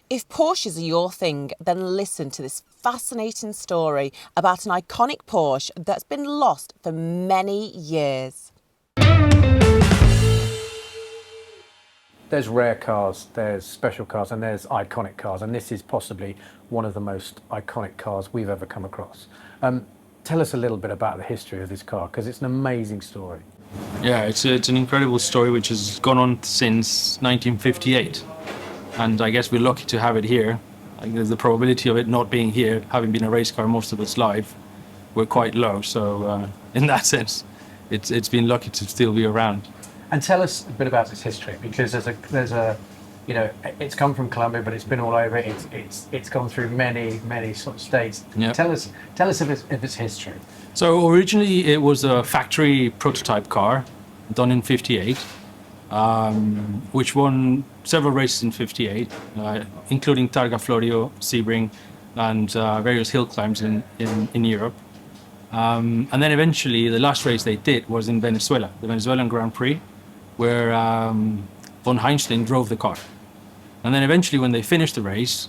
If Porsches are your thing, then listen to this fascinating story about an iconic Porsche that's been lost for many years. There's rare cars, there's special cars, and there's iconic cars, and this is possibly one of the most iconic cars we've ever come across. Tell us a little bit about the history of this car, because it's an amazing story. Yeah, it's an incredible story which has gone on since 1958. And I guess we're lucky to have it here. I guess the probability of it not being here, having been a race car most of its life, were quite low. So in that sense, it's been lucky to still be around. And tell us a bit about its history, because there's a, you know, it's come from Colombia, but it's been all over. It's gone through many sort of states. Yeah. Tell us of its history. So originally it was a factory prototype car, done in '58. Which won several races in '58, including Targa Florio, Sebring, and various hill climbs in Europe. And then eventually the last race they did was in Venezuela, the Venezuelan Grand Prix, where von Heinstein drove the car. And then eventually when they finished the race,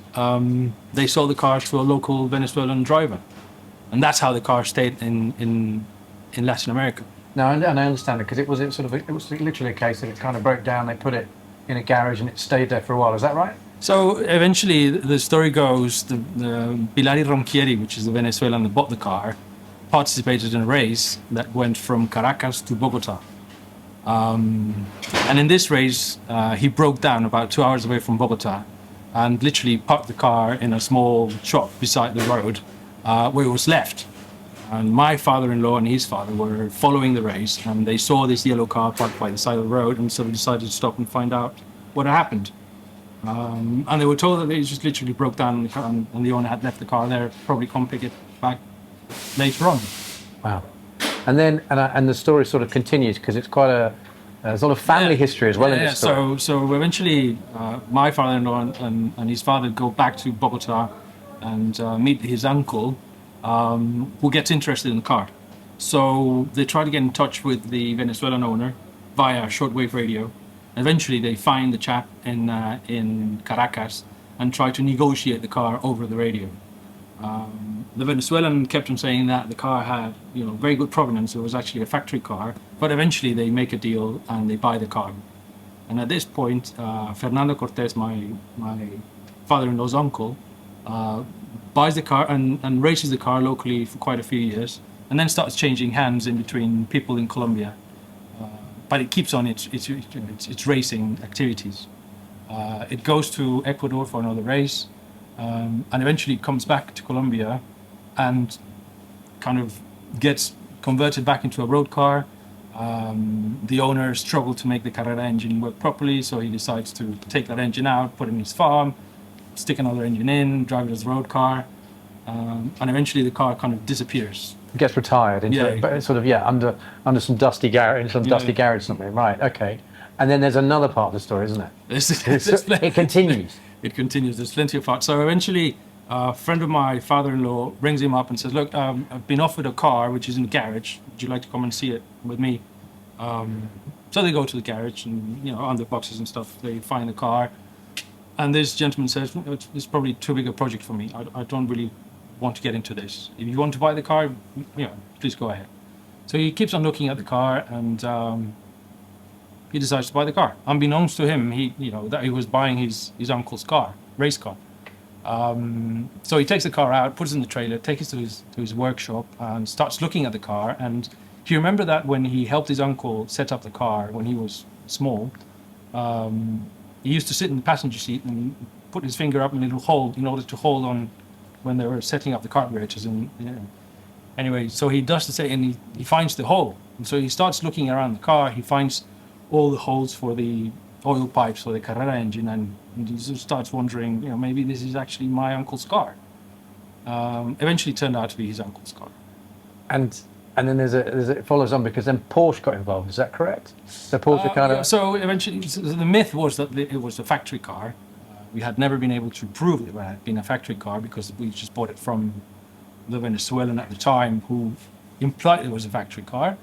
they sold the car to a local Venezuelan driver. And that's how the car stayed in Latin America. No, and I understand it, because it was literally a case that it kind of broke down. They put it in a garage and it stayed there for a while. Is that right? So eventually, the story goes, the Pilari Ronchieri, which is the Venezuelan that bought the car, participated in a race that went from Caracas to Bogota. And in this race, he broke down about 2 hours away from Bogota and literally parked the car in a small shop beside the road where it was left. And my father-in-law and his father were following the race, and they saw this yellow car parked by the side of the road, and so they decided to stop and find out what had happened. And they were told that it just literally broke down, and the owner had left the car there, probably come pick it back later on. Wow. And then and the story sort of continues, because it's quite there's a lot of family history as well in this story. So eventually, my father-in-law and his father go back to Bogota and meet his uncle, who gets interested in the car. So they try to get in touch with the Venezuelan owner via shortwave radio. Eventually they find the chap in Caracas and try to negotiate the car over the radio. The Venezuelan kept on saying that the car had, very good provenance. It was actually a factory car, but eventually they make a deal and they buy the car. And at this point, Fernando Cortés, my father-in-law's uncle, buys the car and races the car locally for quite a few years, and then starts changing hands in between people in Colombia. But it keeps on its racing activities. It goes to Ecuador for another race, and eventually comes back to Colombia and kind of gets converted back into a road car. The owner struggled to make the Carrera engine work properly, so he decides to take that engine out, put it in his farm, stick another engine in, drive it as a road car, and eventually the car kind of disappears. It gets retired into under some dusty garage, something. Right. Okay. And then there's another part of the story, isn't it? It continues. It continues. There's plenty of parts. So eventually, a friend of my father-in-law rings him up and says, "Look, I've been offered a car which is in the garage. Would you like to come and see it with me?" So they go to the garage, and under boxes and stuff, they find the car. And this gentleman says, "It's probably too big a project for me. I don't really want to get into this. If you want to buy the car, please go ahead." So he keeps on looking at the car, and he decides to buy the car. Unbeknownst to him, that he was buying his uncle's car, race car. So he takes the car out, puts it in the trailer, takes it to his workshop, and starts looking at the car. And do you remember that when he helped his uncle set up the car when he was small? He used to sit in the passenger seat and put his finger up in a little hole in order to hold on when they were setting up the carburetors. Anyway, so he does the same, and he finds the hole. And so he starts looking around the car. He finds all the holes for the oil pipes for the Carrera engine, and he just starts wondering, maybe this is actually my uncle's car. Eventually turned out to be his uncle's car. And then it follows on, because then Porsche got involved. Is that correct? So Porsche So eventually, the myth was that it was a factory car. We had never been able to prove it had been a factory car, because we just bought it from the Venezuelan at the time, who implied it was a factory car.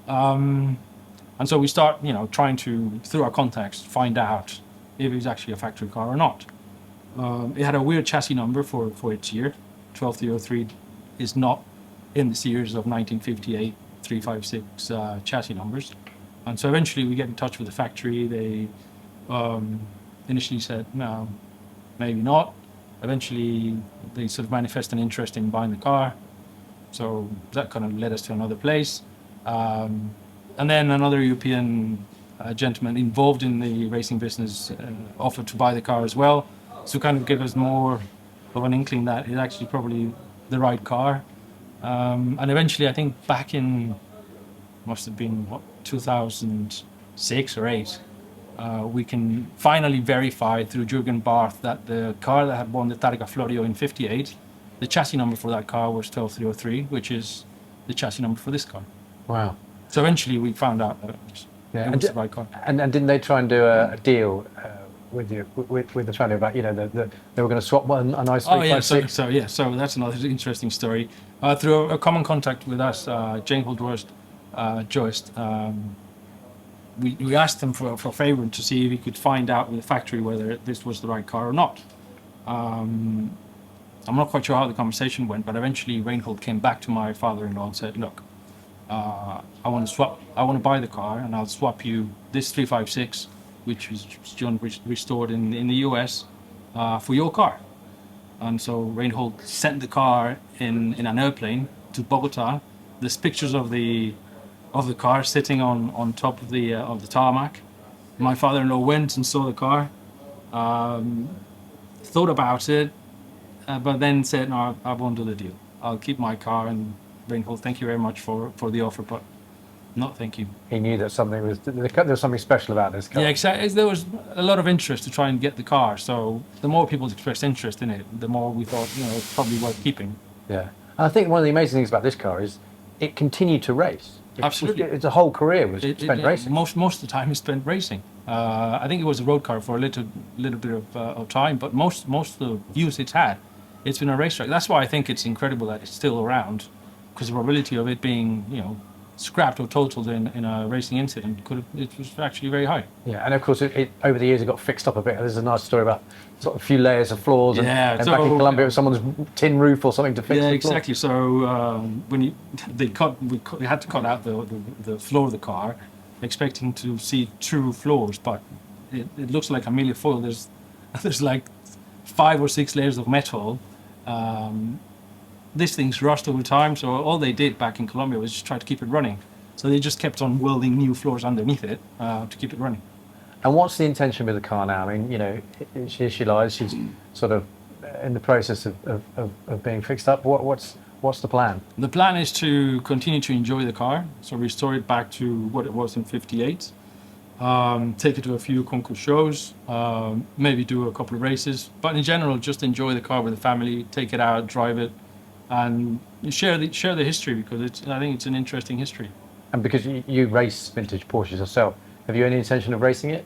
And so we start, trying to, through our contacts, find out if it was actually a factory car or not. It had a weird chassis number for its year. 12303 is not in the series of 1958 356 chassis numbers. And so eventually we get in touch with the factory. They initially said, no, maybe not. Eventually they sort of manifest an interest in buying the car. So that kind of led us to another place. And then another European gentleman involved in the racing business offered to buy the car as well. So kind of give us more of an inkling that it's actually probably the right car. And eventually I think back in, must have been, 2006 or 8, we can finally verify through Jürgen Barth that the car that had won the Targa Florio in 58, the chassis number for that car was 12303, which is the chassis number for this car. Wow. So eventually we found out that it was the right car. And didn't they try and do a deal with you, with the family about, you know, they were going to swap a nice 356? Oh yeah, so that's another interesting story. Through a common contact with us, Jane Joist, we asked them for a favour to see if we could find out with the factory whether this was the right car or not. I'm not quite sure how the conversation went, but eventually Reinhold came back to my father-in-law and said, look, I want to buy the car, and I'll swap you this 356, which was John restored in the US, for your car. And so Reinhold sent the car in an airplane to Bogota. There's pictures of the car sitting on top of the tarmac. My father-in-law went and saw the car, thought about it, but then said, no, I won't do the deal. I'll keep my car. And Reinhold, thank you very much for the offer, but no, thank you. He knew that there was something special about this car. Yeah, exactly. There was a lot of interest to try and get the car. So the more people expressed interest in it, the more we thought, it's probably worth keeping. Yeah. And I think one of the amazing things about this car is it continued to race. Absolutely. It's a whole career was spent racing. Most of the time is spent racing. I think it was a road car for a little bit of time, but most of the use it's had, it's been a racetrack. That's why I think it's incredible that it's still around, because the probability of it being, scrapped or totaled in a racing incident it was actually very high. Yeah, and of course it over the years it got fixed up a bit. There's a nice story about sort of a few layers of floors, and back in Colombia it was someone's tin roof or something to fix. Yeah, the exactly. So when we had to cut out the floor of the car, expecting to see true floors, but it looks like a millfoil. There's like 5 or 6 layers of metal. These things rust over time, so all they did back in Colombia was just try to keep it running. So they just kept on welding new floors underneath it to keep it running. And what's the intention with the car now? I mean, here she lies. She's sort of in the process of being fixed up. What's the plan? The plan is to continue to enjoy the car, so restore it back to what it was in 58. Take it to a few concours shows, maybe do a couple of races, but in general, just enjoy the car with the family, take it out, drive it, and share the history, because I think it's an interesting history. And because you race vintage Porsches yourself, have you any intention of racing it?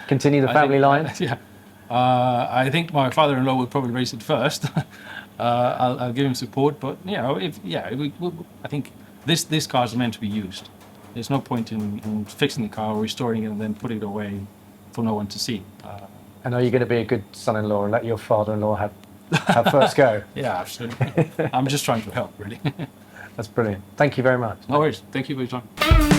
Continue the family line? Yeah. I think my father-in-law would probably race it first. I'll give him support, but I think this car is meant to be used. There's no point in fixing the car, restoring it, and then putting it away for no one to see. And are you going to be a good son-in-law and let your father-in-law have first go? Yeah, absolutely. I'm just trying to help, really. That's brilliant. Thank you very much. No worries. Thank you for your time.